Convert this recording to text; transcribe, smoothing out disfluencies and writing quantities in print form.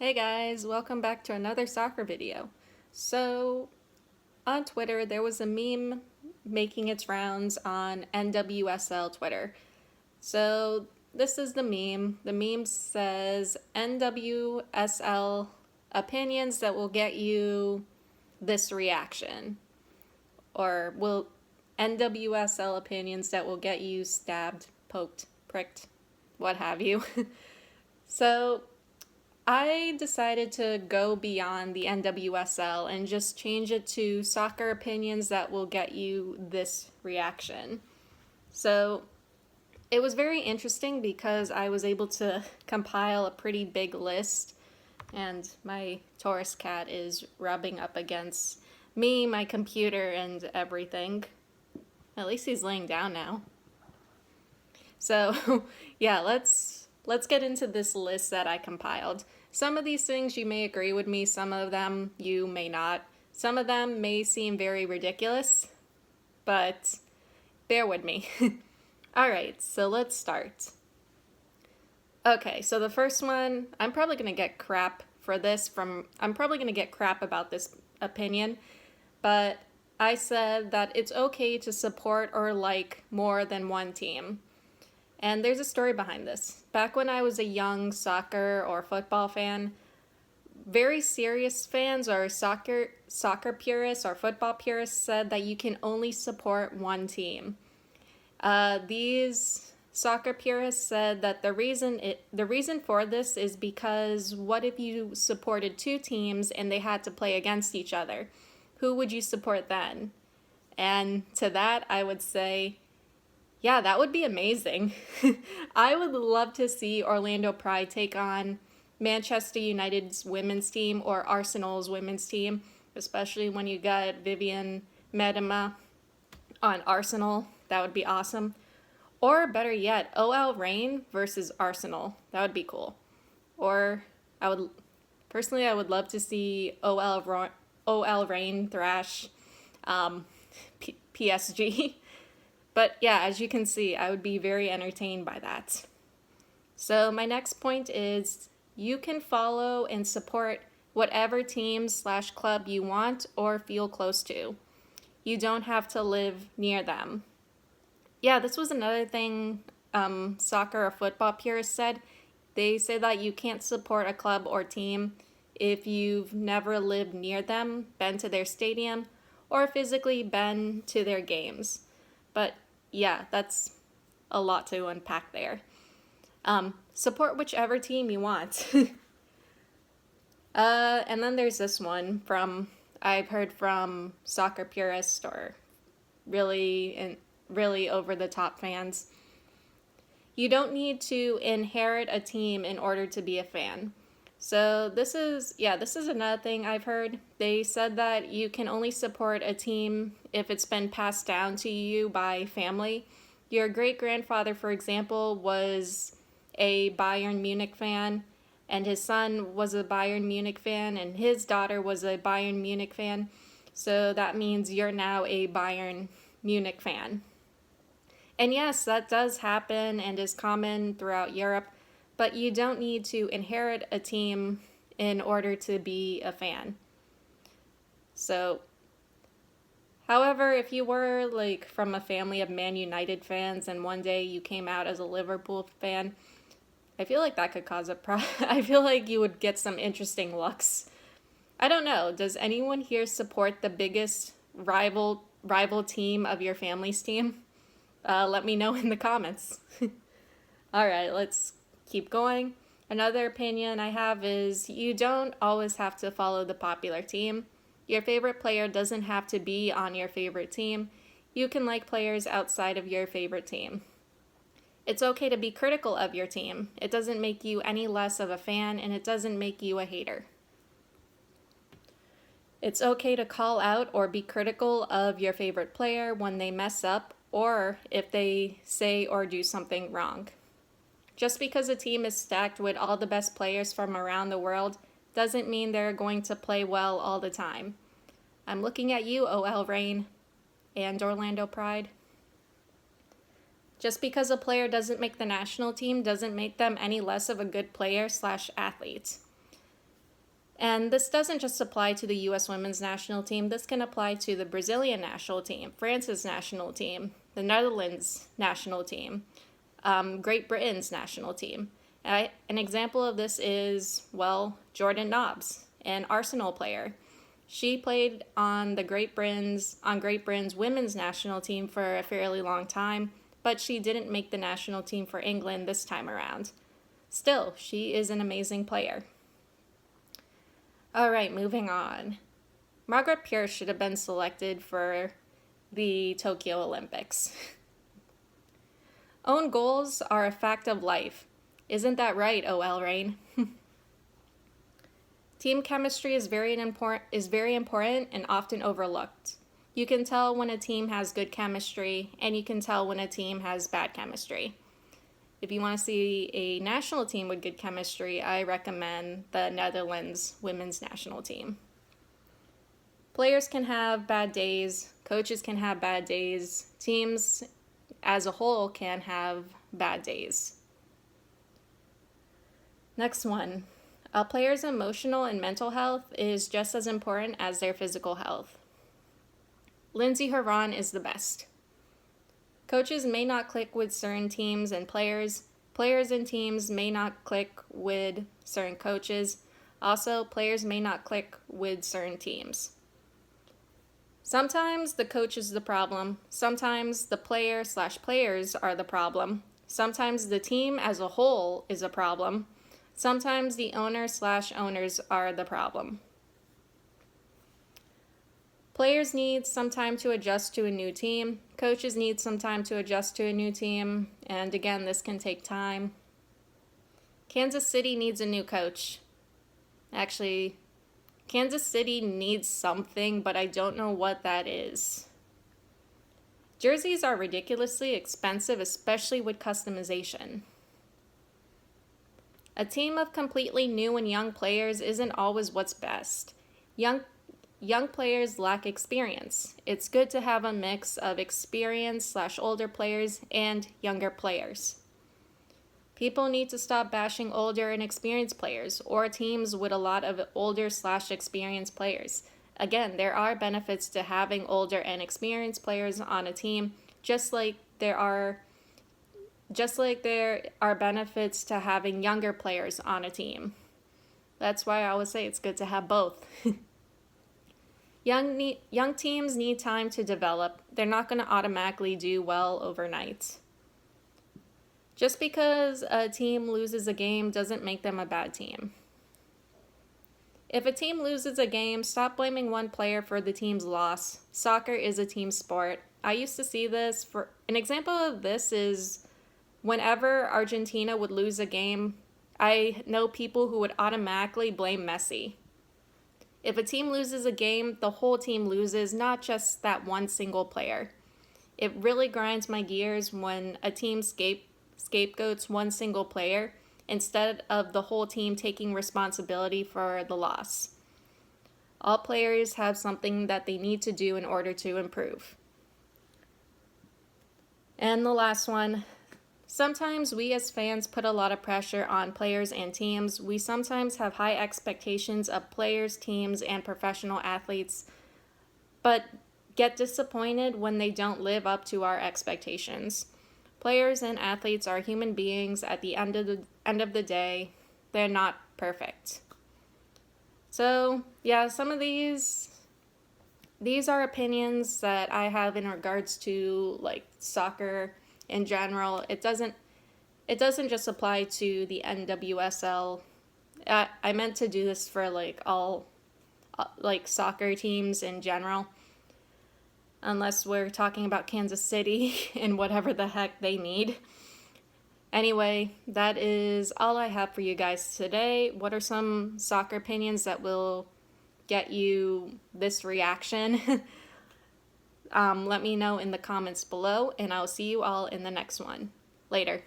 Hey guys, welcome back to another soccer video. So, on Twitter, there was a meme making its rounds on NWSL Twitter. So, this is the meme. The meme says NWSL opinions that will get you this reaction, or will NWSL opinions that will get you stabbed, poked, pricked, what have you. So, I decided to go beyond the NWSL and just change it to soccer opinions that will get you this reaction. So it was very interesting because I was able to compile a pretty big list, and my Taurus cat is rubbing up against me, my computer, and everything. At least he's laying down now. So, yeah, let's get into this list that I compiled. Some of these things you may agree with me, some of them you may not. Some of them may seem very ridiculous, but bear with me. All right, so let's start. Okay, so the first one, I'm probably going to get crap for this I'm probably going to get crap about this opinion, but I said that it's okay to support or like more than one team. And there's a story behind this. Back when I was a young soccer or football fan, very serious fans or soccer purists or football purists said that you can only support one team. These soccer purists said that the reason for this is because what if you supported two teams and they had to play against each other? Who would you support then? And to that, I would say, yeah, that would be amazing. I would love to see Orlando Pride take on Manchester United's women's team or Arsenal's women's team, especially when you got Vivian Miedema on Arsenal. That would be awesome. Or better yet, OL Reign versus Arsenal. That would be cool. Or I would love to see OL Reign thrash PSG. But yeah, as you can see, I would be very entertained by that. So my next point is you can follow and support whatever team/club you want or feel close to. You don't have to live near them. Yeah, this was another thing soccer or football purists said. They say that you can't support a club or team if you've never lived near them, been to their stadium, or physically been to their games. But yeah, that's a lot to unpack there. Support whichever team you want. And then there's this one I've heard from soccer purists or really over the top fans. You don't need to inherit a team in order to be a fan. So this is another thing I've heard. They said that you can only support a team if it's been passed down to you by family. Your great-grandfather, for example, was a Bayern Munich fan, and his son was a Bayern Munich fan, and his daughter was a Bayern Munich fan. So that means you're now a Bayern Munich fan. And yes, that does happen and is common throughout Europe, but you don't need to inherit a team in order to be a fan. So, however, if you were like from a family of Man United fans and one day you came out as a Liverpool fan, I feel like that could cause I feel like you would get some interesting looks. I don't know. Does anyone here support the biggest rival team of your family's team? Let me know in the comments. All right, let's keep going. Another opinion I have is you don't always have to follow the popular team. Your favorite player doesn't have to be on your favorite team. You can like players outside of your favorite team. It's okay to be critical of your team. It doesn't make you any less of a fan, and it doesn't make you a hater. It's okay to call out or be critical of your favorite player when they mess up or if they say or do something wrong. Just because a team is stacked with all the best players from around the world doesn't mean they're going to play well all the time. I'm looking at you, OL Reign and Orlando Pride. Just because a player doesn't make the national team doesn't make them any less of a good player/athlete. And this doesn't just apply to the US women's national team, this can apply to the Brazilian national team, France's national team, the Netherlands national team, Great Britain's national team. An example of this is, well, Jordan Nobbs, an Arsenal player. She played on Great Britain's women's national team for a fairly long time, but she didn't make the national team for England this time around. Still, she is an amazing player. All right, moving on. Margaret Pierce should have been selected for the Tokyo Olympics. Own goals are a fact of life. Isn't that right, OL Reign? Team chemistry is very important and often overlooked. You can tell when a team has good chemistry, and you can tell when a team has bad chemistry. If you want to see a national team with good chemistry, I recommend the Netherlands women's national team. Players can have bad days, coaches can have bad days, teams as a whole can have bad days. Next one. A player's emotional and mental health is just as important as their physical health. Lindsey Horan is the best. Coaches may not click with certain teams and players. Players and teams may not click with certain coaches. Also, players may not click with certain teams. Sometimes the coach is the problem. Sometimes the player/players are the problem. Sometimes the team as a whole is a problem. Sometimes the owner/owners are the problem. Players need some time to adjust to a new team. Coaches need some time to adjust to a new team. And again, this can take time. Kansas City needs a new coach. Actually, Kansas City needs something, but I don't know what that is. Jerseys are ridiculously expensive, especially with customization. A team of completely new and young players isn't always what's best. Young players lack experience. It's good to have a mix of experienced/older players and younger players. People need to stop bashing older and experienced players or teams with a lot of older/experienced players. Again, there are benefits to having older and experienced players on a team, just like there are benefits to having younger players on a team. That's why I always say it's good to have both. Young teams need time to develop. They're not going to automatically do well overnight. Just because a team loses a game doesn't make them a bad team. If a team loses a game, stop blaming one player for the team's loss. Soccer is a team sport. I used to see this. An example of this is whenever Argentina would lose a game, I know people who would automatically blame Messi. If a team loses a game, the whole team loses, not just that one single player. It really grinds my gears when a team scapegoats one single player instead of the whole team taking responsibility for the loss. All players have something that they need to do in order to improve. And the last one. Sometimes we as fans put a lot of pressure on players and teams. We sometimes have high expectations of players, teams, and professional athletes, but get disappointed when they don't live up to our expectations. Players and athletes are human beings at the end of the day. They're not perfect. So, yeah, some of these are opinions that I have in regards to like soccer in general. It doesn't just apply to the NWSL. I meant to do this for like all like soccer teams in general, unless we're talking about Kansas City and whatever the heck they need. Anyway, that is all I have for you guys today. What are some soccer opinions that will get you this reaction? Let me know in the comments below, and I'll see you all in the next one. Later.